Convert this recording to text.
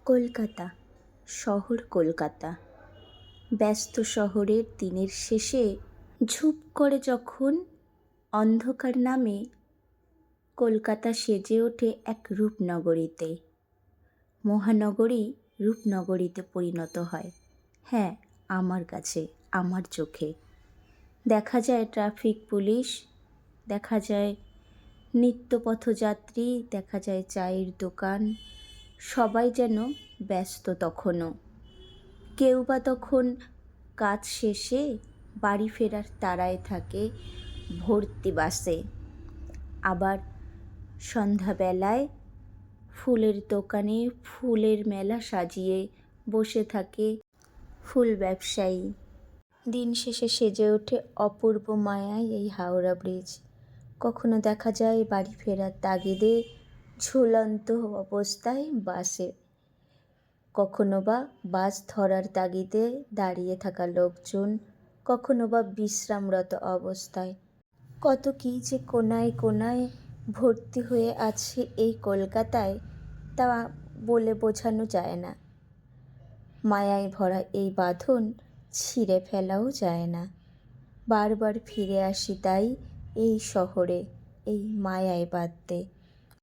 কলকাতা, শহর কলকাতা। ব্যস্ত শহরের দিনের শেষে ঝুপ করে যখন অন্ধকার নামে, কলকাতা সেজে ওঠে এক রূপনগরীতে। মহানগরী রূপনগরীতে পরিণত হয়। হ্যাঁ, আমার কাছে, আমার চোখে দেখা যায় ট্রাফিক পুলিশ, দেখা যায় নিত্যপথযাত্রী, দেখা যায় চায়ের দোকান। সবাই যেন ব্যস্ত তখনও। কেউ বা তখন কাজ শেষে বাড়ি ফেরার তাড়ায় থাকে ভর্তি বাসে। আবার সন্ধ্যাবেলায় ফুলের দোকানে ফুলের মেলা সাজিয়ে বসে থাকে ফুল ব্যবসায়ী। দিন শেষে সেজে ওঠে অপূর্ব মায়ায় এই হাওড়া ব্রিজ। কখনো দেখা যায় বাড়ি ফেরার তাগিদে ঝুলন্ত অবস্থায় বাসে, কখনো বা বাস ধরার তাগিদে দাঁড়িয়ে থাকা লোকজন, কখনো বা বিশ্রামরত অবস্থায়। কত কী যে কোনায় কোনায় ভর্তি হয়ে আছে এই কলকাতায়, তা বলে বোঝানো যায় না। মায়ায় ভরা এই বাঁধন ছিঁড়ে ফেলাও যায় না। বারবার ফিরে আসি তাই এই শহরে, এই মায়ায় বাঁধতে।